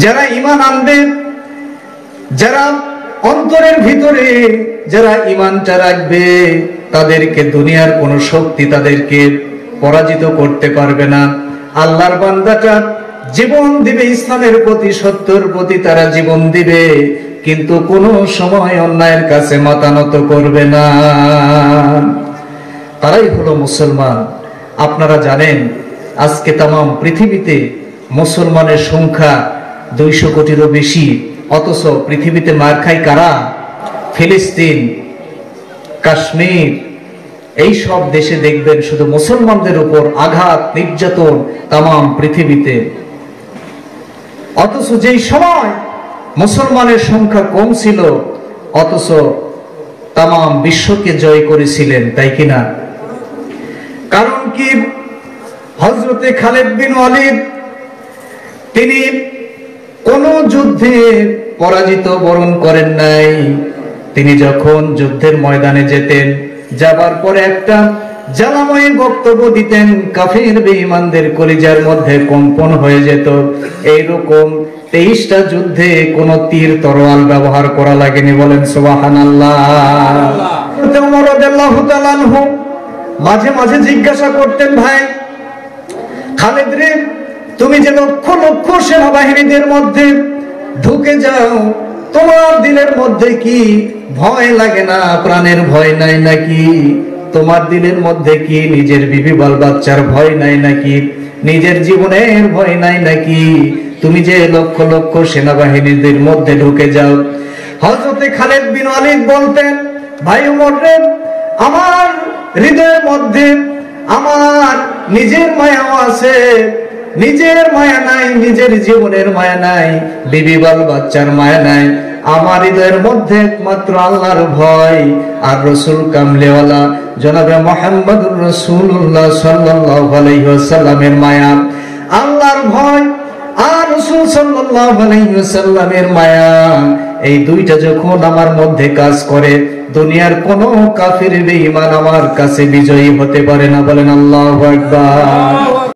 যারা ঈমান আনবে, যারা অন্তরের ভিতরে যারা ঈমানটা রাখবে, তাদেরকে দুনিয়ার কোনো শক্তি তাদেরকে পরাজিত করতে পারবে না। আল্লাহর বান্দাটা জীবন দিবে ইসলামের প্রতি, সত্যের প্রতি তারা জীবন দিবে, কিন্তু কোনো সময় অন্যায়ের কাছে মাথা নত করবে না। তারাই হলো মুসলমান। আপনারা জানেন আজকে তামাম পৃথিবীতে মুসলমানের সংখ্যা 200 কোটিরও বেশি, অথচ পৃথিবীতে মার খায় কারা? ফিলিস্তিন, কাশ্মীর, এই সব দেশে দেখবেন শুধু মুসলমানদের উপর আঘাত, নির্যাতন তামাম পৃথিবীতে। অথচ যেই সময় মুসলমানের সংখ্যা কম ছিল, অথচ তামাম বিশ্বকে জয় করেছিলেন, তাই কিনা? কারণ কি? হযরতে খালিদ বিন ওয়ালিদ তিনি কোন যুদ্ধে পরাজিত বরণ করেন নাই। তিনি যখন যুদ্ধের ময়দানে যেতেন, যাবার পরে একটা জ্বালাময়ী বক্তব্য দিতেন, কাফির বেঈমানদের কলিজার মধ্যে কম্পন হয়ে যেত। এইরকম 23টা যুদ্ধে কোন তীর তরোয়াল ব্যবহার করা লাগেনি, বলেন সুবহানাল্লাহ। ওমর রাদিয়াল্লাহু তাআলা আনহু মাঝে মাঝে জিজ্ঞাসা করতেন, ভাই খালিদ রে, তুমি যে লক্ষ লক্ষ সেনাবাহিনীদের মধ্যে ঢুকে যাও, তোমার দিলের মধ্যে কি ভয় লাগে না? প্রাণের ভয় নাই নাকি? তোমার দিলের মধ্যে কি নিজের বিবি বাল বাচ্চার ভয় নাই নাকি? নিজের জীবনের ভয় নাই নাকি? তুমি যে লক্ষ লক্ষ সেনাবাহিনীদের মধ্যে ঢুকে যাও। হযরতে খালিদ বিন ওয়ালিদ বলতেন, ভাই ওমর রে, আমার হৃদয়ের মধ্যে আমার নিজের মায়াও আছে, নিজের মায়া নাই, নিজের জীবনের মায়া নাই, বিবি বাল বাচ্চার মায়া নাই। আমার হৃদয়ের মধ্যে একমাত্র আল্লাহর ভয় আর রাসূল কামলেওয়ালা জনাবে মুহাম্মদুর রাসূলুল্লাহ সাল্লাল্লাহু আলাইহি ওয়াসাল্লামের মায়া। আল্লাহর ভয় আর রাসূল সাল্লাল্লাহু আলাইহি ওয়াসাল্লামের মায়া, এই দুইটা যখন আমার মধ্যে কাজ করে, দুনিয়ার কোন কাফির বেঈমান আমার কাছে বিজয়ী হতে পারে না, বলেন আল্লাহু আকবার।